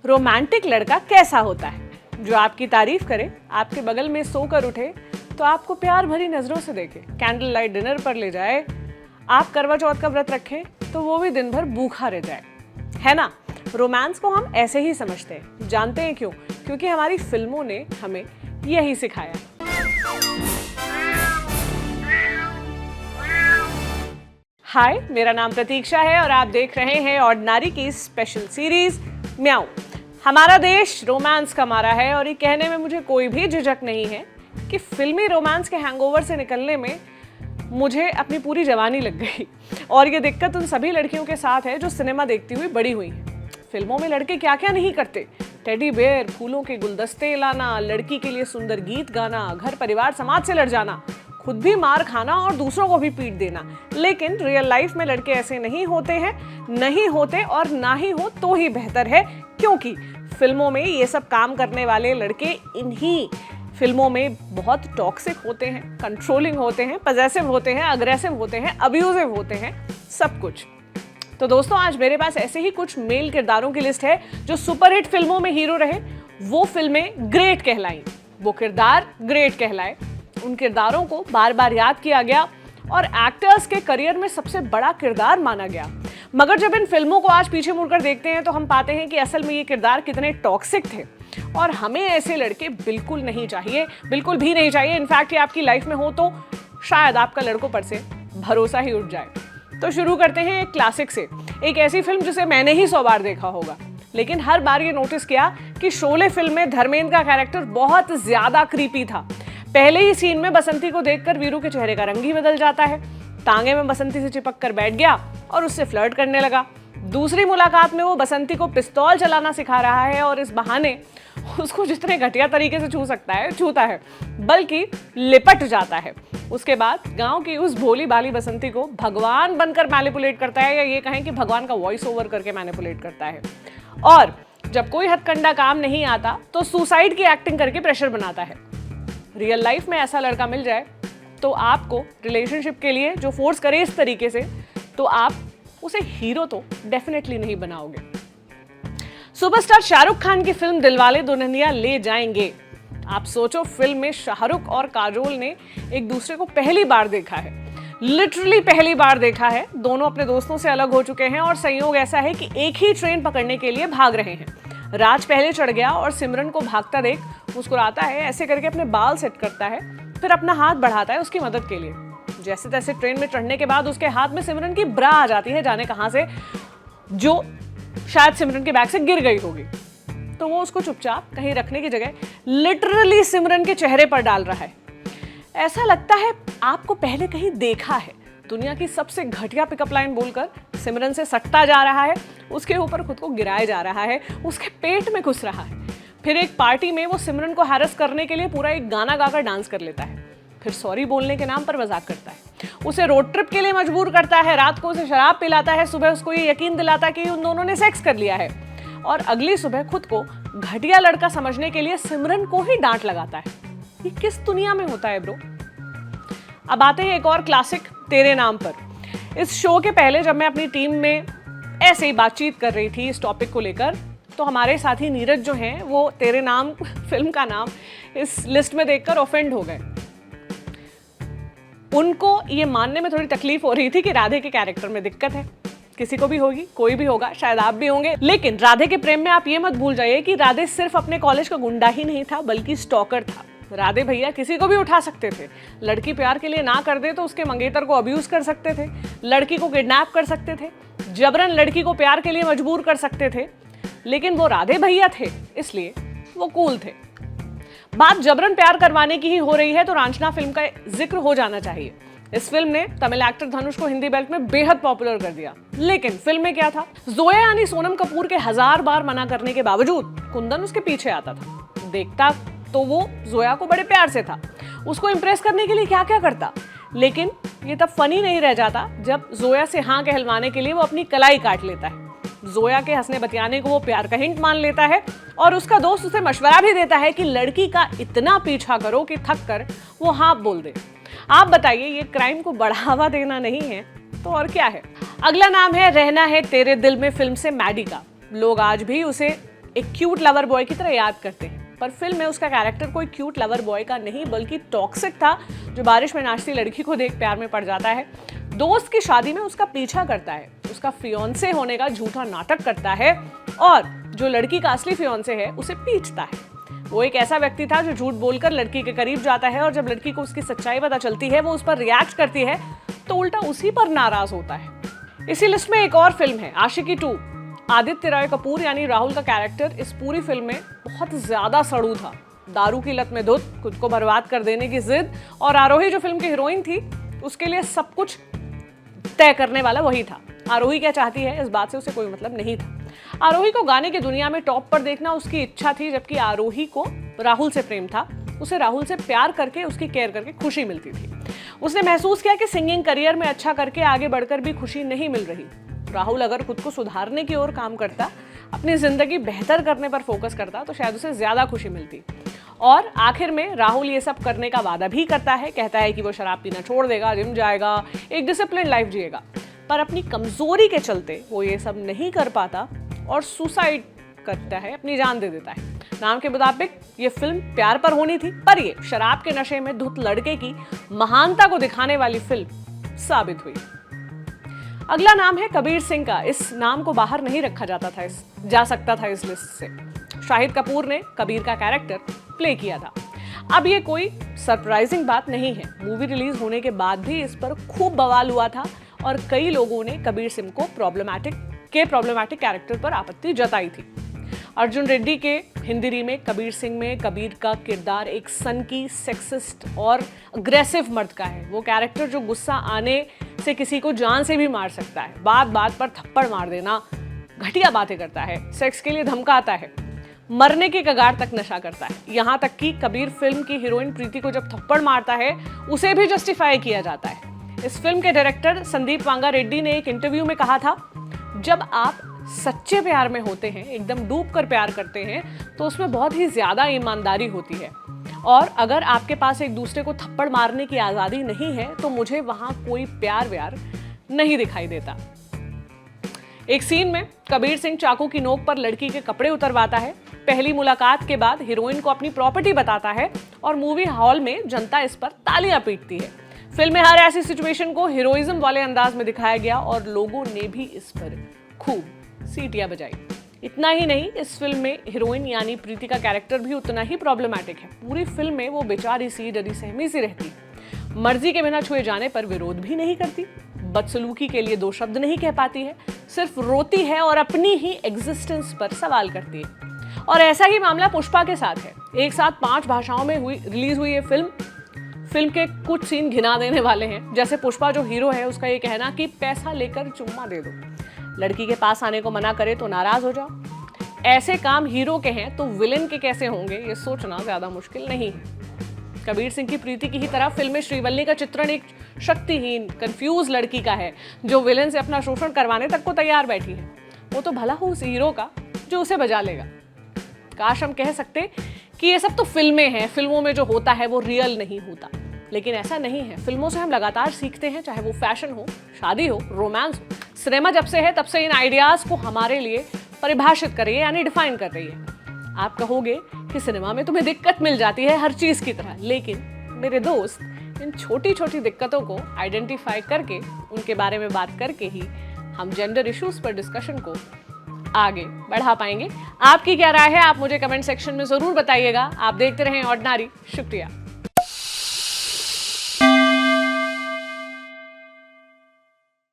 Romantic लड़का कैसा होता है? जो आपकी तारीफ करे, आपके बगल में सोकर उठे तो आपको प्यार भरी नजरों से देखे, कैंडल लाइट डिनर पर ले जाए, आप करवा चौथ का व्रत रखें तो वो भी दिन भर भूखा रह जाए, है ना? रोमांस को हम ऐसे ही समझते हैं। जानते हैं क्यों? क्योंकि हमारी फिल्मों ने हमें यही सिखाया। हाय, मेरा नाम प्रतीक्षा है और आप देख रहे हैं ऑर्डिनरी की स्पेशल सीरीज म्याऊं। हमारा देश रोमांस का मारा है और ये कहने में मुझे कोई भी झिझक नहीं है कि फिल्मी रोमांस के हैंगओवर से निकलने में मुझे अपनी पूरी जवानी लग गई। और ये दिक्कत उन सभी लड़कियों के साथ है जो सिनेमा देखती हुई बड़ी हुई हैं। फिल्मों में लड़के क्या क्या नहीं करते, टेडी बेयर, फूलों के गुलदस्ते लाना, लड़की के लिए सुंदर गीत गाना, घर परिवार समाज से लड़ जाना, खुद भी मार खाना और दूसरों को भी पीट देना। लेकिन रियल लाइफ में लड़के ऐसे नहीं होते और ना ही हो तो ही बेहतर है, क्योंकि फिल्मों में ये सब काम करने वाले लड़के इन्हीं फिल्मों में बहुत टॉक्सिक होते हैं, कंट्रोलिंग होते हैं, पजेसिव होते हैं, अग्रेसिव होते हैं, अब्यूजिव होते हैं, सब कुछ। तो दोस्तों, आज मेरे पास ऐसे ही कुछ मेल किरदारों की लिस्ट है जो सुपरहिट फिल्मों में हीरो रहे, वो फिल्में ग्रेट कहलाई, वो किरदार ग्रेट कहलाए, उन किरदारों को बार बार याद किया गया और एक्टर्स के करियर में सबसे बड़ा किरदार माना गया। मगर जब इन फिल्मों को आज पीछे मुड़कर देखते हैं तो हम पाते हैं कि असल में ये किरदार कितने टॉक्सिक थे और हमें ऐसे लड़के बिल्कुल भी नहीं चाहिए। इनफैक्ट ये आपकी लाइफ में हो तो शायद आपका लड़कों पर से भरोसा ही उठ जाए। तो शुरू करते हैं एक क्लासिक से, एक ऐसी फिल्म जिसे मैंने ही 100 बार देखा होगा, लेकिन हर बार ये नोटिस किया कि शोले फिल्म में धर्मेंद्र का कैरेक्टर बहुत ज्यादा क्रीपी था। पहले ही सीन में बसंती को देखकर वीरू के चेहरे का रंग ही बदल जाता है। टांगे में बसंती से चिपक कर बैठ गया और उससे फ्लर्ट करने लगा। दूसरी मुलाकात में वो बसंती को पिस्तौल चलाना सिखा रहा है और इस बहाने उसको जितने घटिया तरीके से छूता है, बल्कि लिपट जाता है। उसके बाद गांव की उस भोली भाली बसंती को भगवान बनकर मैनिपुलेट करता है, या ये कहें कि भगवान का वॉइस ओवर करके मैनिपुलेट करता है। और जब कोई हथकंडा काम नहीं आता तो सुसाइड की एक्टिंग करके प्रेशर बनाता है। रियल लाइफ में ऐसा लड़का मिल जाए तो आपको रिलेशनशिप के लिए जो फोर्स करे इस तरीके से, तो आप उसे हीरो तो डेफिनेटली नहीं बनाओगे। सुपरस्टार शाहरुख खान की फिल्म दिलवाले दुल्हनिया ले जाएंगे। आप सोचो, फिल्म में शाहरुख और काजोल ने एक दूसरे को पहली बार देखा है, लिटरली पहली बार देखा है। दोनों अपने दोस्तों से अलग हो चुके हैं और संयोग ऐसा है कि एक ही ट्रेन पकड़ने के लिए भाग रहे हैं। राज पहले चढ़ गया और सिमरन को भागता देख मुस्कुराता है, ऐसे करके अपने बाल सेट करता है, फिर अपना हाथ बढ़ाता है उसकी मदद के लिए। जैसे तैसे ट्रेन में चढ़ने के बाद उसके हाथ में सिमरन की ब्रा आ जाती है, जाने कहां से, जो शायद सिमरन के बैग से गिर गई होगी। तो वो उसको चुपचाप कहीं रखने की जगह लिटरली सिमरन के चेहरे पर डाल रहा है। ऐसा लगता है आपको पहले कहीं देखा है। दुनिया की सबसे घटिया पिकअप लाइन बोलकर सिमरन से सटता जा रहा है, उसके ऊपर खुद को गिराया जा रहा है, उसके पेट में घुस रहा है। फिर एक पार्टी में वो सिमरन को हैरेस करने के लिए पूरा एक गाना गाकर डांस कर लेता है, फिर सॉरी बोलने के नाम पर मजाक करता है, उसे रोड ट्रिप के लिए मजबूर करता है, रात को उसे शराब पिलाता है, सुबह उसको ये यकीन दिलाता है कि उन दोनों ने सेक्स कर लिया है, और अगली सुबह खुद को घटिया लड़का समझने के लिए सिमरन को ही डांट लगाता है। ये किस दुनिया में होता है ब्रो? अब आते हैं एक और क्लासिक, तेरे नाम पर। इस शो के पहले जब मैं अपनी टीम में ऐसे ही बातचीत कर रही थी इस टॉपिक को लेकर, तो हमारे साथी नीरज जो हैं वो तेरे नाम फिल्म का नाम इस लिस्ट में देखकर ऑफेंड हो गए। उनको ये मानने में थोड़ी तकलीफ हो रही थी कि राधे के कैरेक्टर में दिक्कत है। किसी को भी होगी, कोई भी होगा, शायद आप भी होंगे। लेकिन राधे के प्रेम में आप ये मत भूल जाइए कि राधे सिर्फ अपने कॉलेज का गुंडा ही नहीं था, बल्कि स्टॉकर था। राधे भैया किसी को भी उठा सकते थे। लड़की प्यार के लिए ना कर दे तो उसके मंगेतर को अब्यूज कर सकते थे, लड़की को किडनैप कर सकते थे, जबरन लड़की को प्यार के लिए मजबूर कर सकते थे। लेकिन वो राधे भैया थे, इसलिए वो कूल थे। बात जबरन प्यार करवाने की ही हो रही है तो रांझना फिल्म का जिक्र हो जाना चाहिए। इस फिल्म ने तमिल एक्टर धनुष को हिंदी बेल्ट में बेहद पॉपुलर कर दिया। लेकिन फिल्म में क्या था? जोया यानी सोनम कपूर के 1000 बार मना करने के बावजूद कुंदन उसके पीछे आता था। देखता तो वो जोया को बड़े प्यार से था, उसको इंप्रेस करने के लिए क्या क्या करता। लेकिन ये तब फनी नहीं रह जाता जब जोया से हाँ कहलवाने के लिए वो अपनी कलाई काट लेता है। जोया के हंसने बतियाने को वो प्यार का हिंट मान लेता है और उसका दोस्त उसे मशवरा भी देता है कि लड़की का इतना पीछा करो कि थक कर वो हाँ बोल दे। आप बताइए, ये क्राइम को बढ़ावा देना नहीं है तो और क्या है? अगला नाम है रहना है तेरे दिल में फिल्म से मैडी का। लोग आज भी उसे एक क्यूट लवर बॉय की तरह याद करते हैं, पर फिल्म में उसका कैरेक्टर कोई क्यूट लवर बॉय का नहीं बल्कि टॉक्सिक था, जो बारिश में नाचती लड़की को देख प्यार में पड़ जाता है, दोस्त की शादी में उसका पीछा करता है, उसका फियोंसे होने का झूठा नाटक करता है और जो लड़की का असली फियोंसे है उसे पीटता है। वो एक ऐसा व्यक्ति था जो झूठ बोलकर लड़की के करीब जाता है और जब लड़की को उसकी सच्चाई पता चलती है, वो उस पर रिएक्ट करती है तो उल्टा उसी पर नाराज होता है। इसी लिस्ट में एक और फिल्म है आशिकी 2। आदित्य रॉय कपूर यानी राहुल का कैरेक्टर इस पूरी फिल्म में बहुत ज्यादा सड़ू था। दारू की लत में धुत, खुद को बर्बाद कर देने की जिद, और आरोही जो फिल्म की हीरोइन थी उसके लिए सब कुछ तय करने वाला वही था। आरोही क्या चाहती है इस बात से उसे कोई मतलब नहीं था। आरोही को गाने की दुनिया में टॉप पर देखना उसकी इच्छा थी, जबकि आरोही को राहुल से प्रेम था। उसे राहुल से प्यार करके उसकी केयर करके खुशी मिलती थी। उसने महसूस किया कि सिंगिंग करियर में अच्छा करके आगे बढ़कर भी खुशी नहीं मिल रही। राहुल अगर खुद को सुधारने की ओर काम करता, अपनी जिंदगी बेहतर करने पर फोकस करता, तो शायद उसे ज्यादा खुशी मिलती। और आखिर में राहुल ये सब करने का वादा भी करता है, कहता है कि वो शराब पीना छोड़ देगा, जिम जाएगा, एक डिसिप्लिन लाइफ जिएगा, पर अपनी कमजोरी के चलते वो ये सब नहीं कर पाता और सुसाइड करता है, अपनी जान दे देता है। नाम के मुताबिक ये फिल्म प्यार पर होनी थी, पर ये शराब के नशे में धुत लड़के की महानता को दिखाने वाली फिल्म साबित हुई। अगला नाम है कबीर सिंह का। इस नाम को बाहर नहीं रखा जा सकता था इस लिस्ट से। शाहिद कपूर ने कबीर का कैरेक्टर प्ले किया था। अब ये कोई सरप्राइजिंग बात नहीं है, मूवी रिलीज होने के बाद भी इस पर खूब बवाल हुआ था और कई लोगों ने कबीर सिंह को प्रॉब्लमैटिक कैरेक्टर पर आपत्ति जताई थी। अर्जुन रेड्डी के हिंदी रीमेक कबीर सिंह में कबीर का किरदार एक सनकी, सेक्सिस्ट और अग्रेसिव मर्द का है। वो कैरेक्टर जो गुस्सा आने से किसी को जान से भी मार सकता है, बात बात पर थप्पड़ मार देना, घटिया बातें करता है, सेक्स के लिए धमकाता है, मरने के कगार तक नशा करता है। यहाँ तक कि कबीर फिल्म की हीरोइन प्रीति को जब थप्पड़ मारता है उसे भी जस्टिफाई किया जाता है। इस फिल्म के डायरेक्टर संदीप वांगा रेड्डी ने एक इंटरव्यू में कहा था, जब आप सच्चे प्यार में होते हैं, एकदम डूब कर प्यार करते हैं, तो उसमें बहुत ही ज्यादा ईमानदारी होती है, और अगर आपके पास एक दूसरे को थप्पड़ मारने की आजादी नहीं है तो मुझे वहां कोई प्यार व्यार नहीं दिखाई देता। एक सीन में कबीर सिंह चाकू की नोक पर लड़की के कपड़े उतरवाता है। पहली मुलाकात के बाद हीरोइन को अपनी प्रॉपर्टी बताता है और मूवी हॉल में जनता इस पर तालियां पीटती है। फिल्म में हर ऐसी सिचुएशन को हीरोइज्म वाले अंदाज में दिखाया गया और लोगों ने भी इस पर खूब सीटियां बजाई। इतना ही नहीं, इस फिल्म में हीरोइन यानी प्रीति का कैरेक्टर भी उतना ही प्रॉब्लमैटिक है। पूरी फिल्म में वो बेचारी सी, डरी सहमी सी रहती, मर्जी के बिना छुए जाने पर विरोध भी नहीं करती, बदसलूकी के लिए दो शब्द नहीं कह पाती है, सिर्फ रोती है और अपनी ही एग्जिस्टेंस पर सवाल करती है। और ऐसा ही मामला पुष्पा के साथ है। एक साथ 5 भाषाओं में रिलीज हुई ये फिल्म के कुछ सीन घिना देने वाले हैं। जैसे पुष्पा जो हीरो है उसका ये कहना कि पैसा लेकर चुम्मा दे दो, लड़की के पास आने को मना करे तो नाराज हो जाओ। ऐसे काम हीरो के हैं तो विलेन के कैसे होंगे, ये सोचना ज्यादा मुश्किल नहीं है। कबीर सिंह की प्रीति की ही तरह फिल्म में श्रीवल्ली का चित्रण एक शक्तिहीन, कंफ्यूज लड़की का है जो विलेन से अपना शोषण करवाने तक को तैयार बैठी है। वो तो भला हो उस हीरो का जो उसे बजा लेगा। काश हम कह सकते कि ये सब तो फिल्में हैं, फिल्मों में जो होता है वो रियल नहीं होता, लेकिन ऐसा नहीं है। फिल्मों से हम लगातार सीखते हैं, चाहे वो फैशन हो, शादी हो, रोमांस हो। सिनेमा जब से है तब से इन आइडियाज को हमारे लिए परिभाषित कर रही है, यानी डिफाइन कर रही है। आप कहोगे कि सिनेमा में तुम्हें दिक्कत मिल जाती है हर चीज की तरह, लेकिन मेरे दोस्त, इन छोटी छोटी दिक्कतों को आइडेंटिफाई करके उनके बारे में बात करके ही हम जेंडर इश्यूज पर डिस्कशन को आगे बढ़ा पाएंगे। आपकी क्या राय है, आप मुझे कमेंट सेक्शन में जरूर बताइएगा। आप देखते रहें ऑर्डिनरी। शुक्रिया।